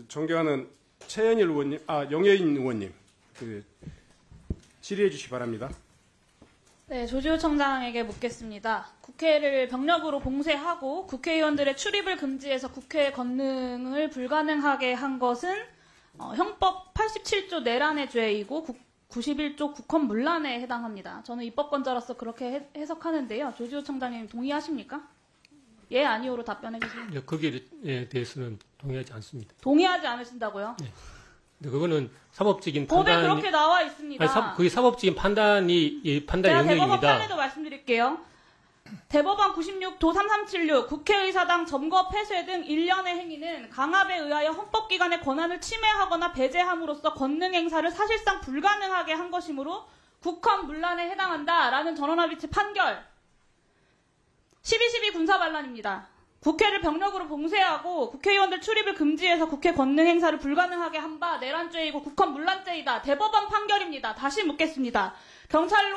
존경하는 최현일 의원님, 영예인 의원님, 질의해 주시기 바랍니다. 네, 조지호 청장에게 묻겠습니다. 국회를 병력으로 봉쇄하고 국회의원들의 출입을 금지해서 국회 건능을 불가능하게 한 것은 형법 87조 내란의 죄이고 91조 국헌문란에 해당합니다. 저는 입법권자로서 그렇게 해석하는데요. 조지호 청장님 동의하십니까? 예, 아니오로 답변해 주세요. 네, 거기에 대해서는 동의하지 않습니다. 동의하지 않으신다고요? 네. 근데 그거는 사법적인 법에 판단이 그렇게 나와 있습니다. 그게 사법적인 판단의 제가 영역입니다. 대법원 판례도 말씀드릴게요. 대법원 96도 3376 국회의사당 점거 폐쇄 등 일련의 행위는 강압에 의하여 헌법기관의 권한을 침해하거나 배제함으로써 권능 행사를 사실상 불가능하게 한 것이므로 국헌문란에 해당한다라는 전원합의체 판결. 12.12 군사반란입니다. 국회를 병력으로 봉쇄하고 국회의원들 출입을 금지해서 국회 권능 행사를 불가능하게 한 바 내란죄이고 국헌문란죄이다. 대법원 판결입니다. 다시 묻겠습니다. 경찰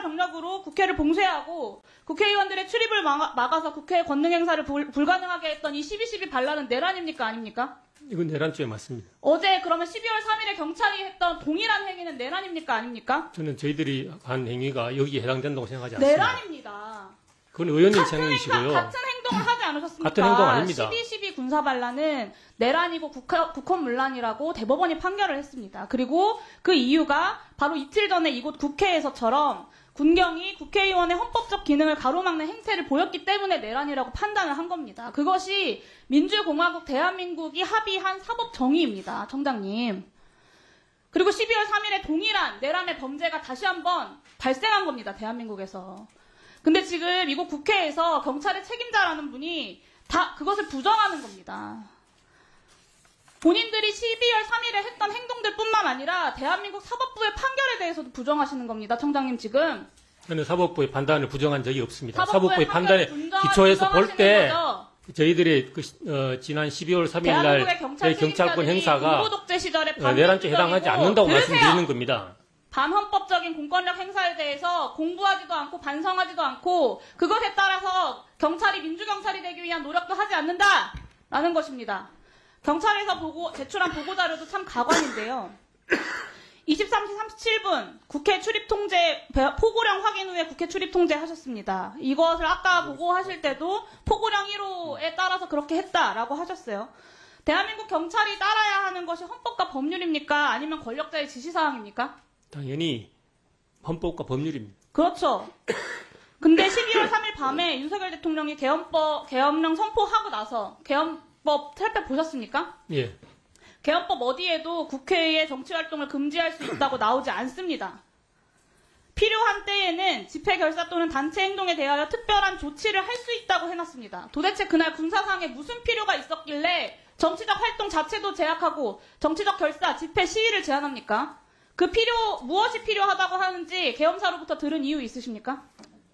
병력으로 국회를 봉쇄하고 국회의원들의 출입을 막아서 국회 권능 행사를 불가능하게 했던 이 12.12 반란은 내란입니까? 아닙니까? 이건 내란죄 맞습니다. 어제 그러면 12월 3일에 경찰이 했던 동일한 행위는 내란입니까? 아닙니까? 저는 저희들이 한 행위가 여기에 해당된다고 생각하지 않습니다. 내란입니다. 그건 의원님 생각이시고요. 같은 행동을 하지 않으셨습니까? 같은 행동 아닙니다. 12.12 군사반란은 내란이고 국헌문란이라고 대법원이 판결을 했습니다. 그리고 그 이유가 바로 이틀 전에 이곳 국회에서처럼 군경이 국회의원의 헌법적 기능을 가로막는 행태를 보였기 때문에 내란이라고 판단을 한 겁니다. 그것이 민주공화국 대한민국이 합의한 사법정의입니다. 청장님. 그리고 12월 3일에 동일한 내란의 범죄가 다시 한번 발생한 겁니다. 대한민국에서. 근데 지금 이곳 국회에서 경찰의 책임자라는 분이 다 그것을 부정하는 겁니다. 본인들이 12월 3일에 했던 행동들 뿐만 아니라 대한민국 사법부의 판결에 대해서도 부정하시는 겁니다. 청장님 지금. 저는 사법부의 판단을 부정한 적이 없습니다. 사법부의 판단에 기초해서 볼 때 저희들이 지난 12월 3일 날 경찰권 행사가 내란죄에 해당하지 않는다고 말씀드리는 겁니다. 반헌법적인 공권력 행사에 대해서 공부하지도 않고 반성하지도 않고 그것에 따라서 경찰이 민주경찰이 되기 위한 노력도 하지 않는다라는 것입니다. 경찰에서 제출한 보고자료도 참 가관인데요. 23시 37분 국회 출입 통제 포고령 확인 후에 국회 출입 통제 하셨습니다. 이것을 아까 보고하실 때도 포고령 1호에 따라서 그렇게 했다라고 하셨어요. 대한민국 경찰이 따라야 하는 것이 헌법과 법률입니까? 아니면 권력자의 지시사항입니까? 당연히 헌법과 법률입니다. 그렇죠. 근데 12월 3일 밤에 윤석열 대통령이 계엄령 선포하고 나서 계엄법 살펴보셨습니까? 예. 계엄법 어디에도 국회의 정치활동을 금지할 수 있다고 나오지 않습니다. 필요한 때에는 집회 결사 또는 단체 행동에 대하여 특별한 조치를 할 수 있다고 해놨습니다. 도대체 그날 군사상에 무슨 필요가 있었길래 정치적 활동 자체도 제약하고 정치적 결사, 집회, 시위를 제한합니까? 무엇이 필요하다고 하는지 계엄사로부터 들은 이유 있으십니까?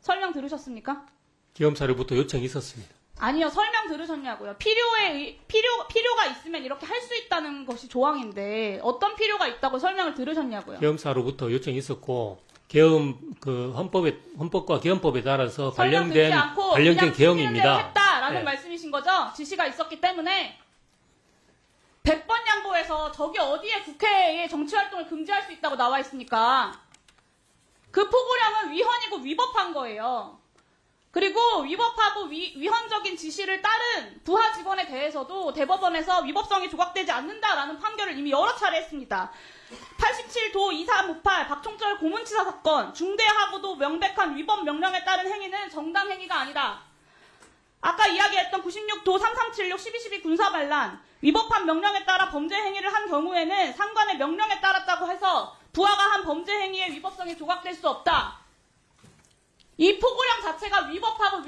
설명 들으셨습니까? 계엄사로부터 요청이 있었습니다. 아니요, 설명 들으셨냐고요. 필요가 있으면 이렇게 할 수 있다는 것이 조항인데 어떤 필요가 있다고 설명을 들으셨냐고요. 계엄사로부터 요청이 있었고 헌법과 계엄법에 따라서 관련된 계엄입니다. 했다라는 말씀이신 거죠? 지시가 있었기 때문에 100번 양보해서 저기 어디에 국회에 정치활동을 금지할 수 있다고 나와 있습니까? 그 포고령은 위헌이고 위법한 거예요. 그리고 위법하고 위헌적인 지시를 따른 부하 직원에 대해서도 대법원에서 위법성이 조각되지 않는다라는 판결을 이미 여러 차례 했습니다. 87도 2358 박총철 고문치사 사건 중대하고도 명백한 위법 명령에 따른 행위는 정당 행위가 아니다. 아까 이야기했던 96도 3376 12.12 군사반란 위법한 명령에 따라 범죄 행위를 한 경우에는 상관의 명령에 따랐다고 해서 부하가 한 범죄 행위의 위법성이 조각될 수 없다. 이 포고령 자체가 위법하고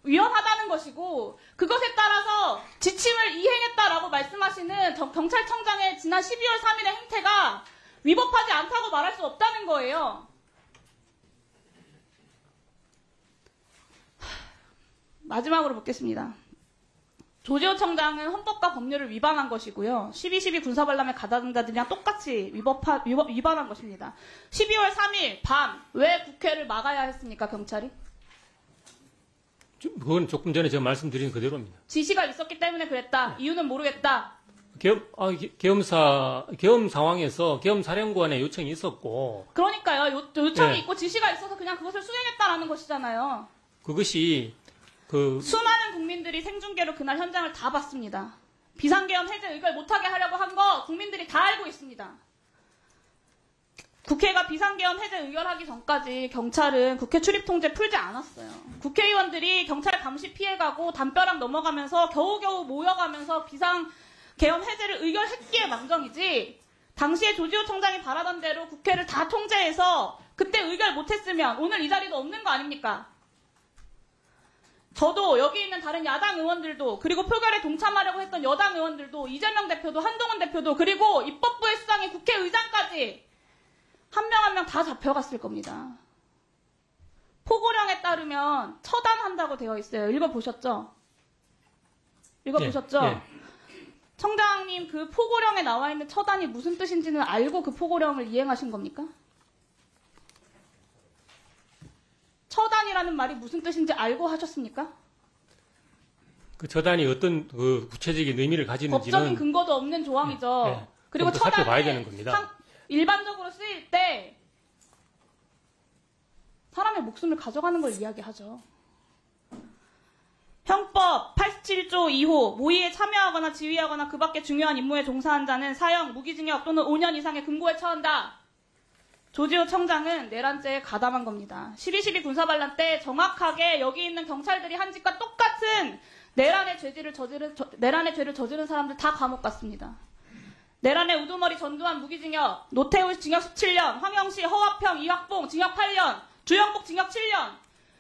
위헌하다는 것이고 그것에 따라서 지침을 이행했다라고 말씀하시는 경찰청장의 지난 12월 3일의 행태가 위법하지 않다고 말할 수 없다는 거예요. 마지막으로 묻겠습니다. 조지호 청장은 헌법과 법률을 위반한 것이고요. 12.12 군사반란의 가담자들이랑 똑같이 위반한 것입니다. 12월 3일 밤 왜 국회를 막아야 했습니까, 경찰이? 그건 조금 전에 제가 말씀드린 그대로입니다. 지시가 있었기 때문에 그랬다. 이유는 모르겠다. 계엄 상황에서 계엄 사령관의 요청이 있었고. 그러니까요. 요청이 네. 있고 지시가 있어서 그냥 그것을 수행했다라는 것이잖아요. 그것이 수많은 국민들이 생중계로 그날 현장을 다 봤습니다. 비상계엄 해제 의결 못하게 하려고 한 거 국민들이 다 알고 있습니다. 국회가 비상계엄 해제 의결하기 전까지 경찰은 국회 출입통제 풀지 않았어요. 국회의원들이 경찰 감시 피해가고 담벼락 넘어가면서 겨우겨우 모여가면서 비상계엄 해제를 의결했기에 망정이지, 당시에 조지호 청장이 바라던 대로 국회를 다 통제해서 그때 의결 못했으면 오늘 이 자리도 없는 거 아닙니까? 저도 여기 있는 다른 야당 의원들도, 그리고 표결에 동참하려고 했던 여당 의원들도, 이재명 대표도, 한동훈 대표도, 그리고 입법부의 수장인 국회의장까지 한 명 한 명 다 잡혀갔을 겁니다. 포고령에 따르면 처단한다고 되어 있어요. 읽어보셨죠? 읽어보셨죠? 예. 청장님, 그 포고령에 나와 있는 처단이 무슨 뜻인지는 알고 그 포고령을 이행하신 겁니까? 처단이라는 말이 무슨 뜻인지 알고 하셨습니까? 그 처단이 어떤 그 구체적인 의미를 가지는지는 법적인 근거도 없는 조항이죠. 예. 그리고 좀 더 살펴봐야 처단은 되는 겁니다. 일반적으로 쓰일 때 사람의 목숨을 가져가는 걸 이야기하죠. 형법 87조 2호 모의에 참여하거나 지휘하거나 그 밖의 중요한 임무에 종사한 자는 사형, 무기징역 또는 5년 이상의 금고에 처한다. 조지호 청장은 내란죄에 가담한 겁니다. 12.12 군사반란 때 정확하게 여기 있는 경찰들이 한 짓과 똑같은 내란의 죄를 저지른 사람들 다 감옥 갔습니다. 내란의 우두머리 전두환 무기징역, 노태우 징역 17년, 황영시, 허화평, 이학봉 징역 8년, 주영복 징역 7년.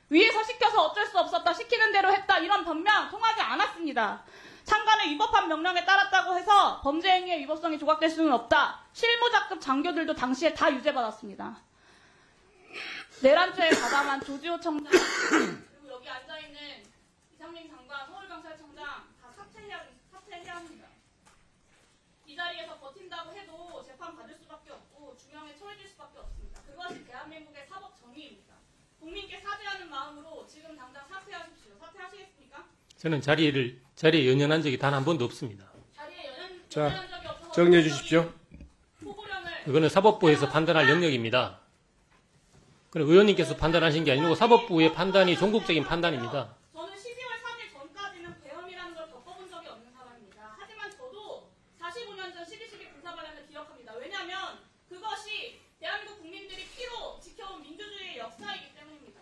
위에서 시켜서 어쩔 수 없었다, 시키는 대로 했다, 이런 변명 통하지 않았습니다. 창간의 위법한 명령에 따랐다고 해서 범죄 행위의 위법성이 조각될 수는 없다. 실무자급 장교들도 당시에 다 유죄받았습니다. 내란죄에 가담한 조지호 청장, 그리고 여기 앉아있는 이상민 장관, 서울경찰청장 다 사퇴해야 합니다. 이 자리에서 버틴다고 해도 재판 받을 수밖에 없고 중형에 처해질 수밖에 없습니다. 그것이 대한민국의 사법 정의입니다. 국민께 사죄하는 마음으로 지금 당장 사퇴하십시오. 사퇴하시겠습니까? 저는 자리에 연연한 적이 단 한 번도 없습니다. 자리에 연연한 자, 적이 없어서 정리해 주십시오. 이거는 사법부에서 판단할 영역입니다. 그럼 의원님께서 판단하신 게 아니고 사법부의 판단이 종국적인 판단입니다. 저는 12월 3일 전까지는 계엄이라는 걸 겪어본 적이 없는 사람입니다. 하지만 저도 45년 전 12.12 군사반란을 기억합니다. 왜냐하면 그것이 대한민국 국민들이 피로 지켜온 민주주의의 역사이기 때문입니다.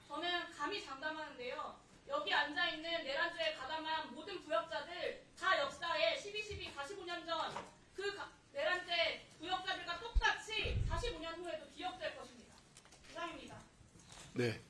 저는 감히 장담하는데요. 여기 앉아있는 내란죄에 가담한 모든 부역자들 다 역사에 12.12 45년 전 그 내란죄 부역자들과 똑같이 45년 후에도 기억될 것입니다. 이상입니다. 네.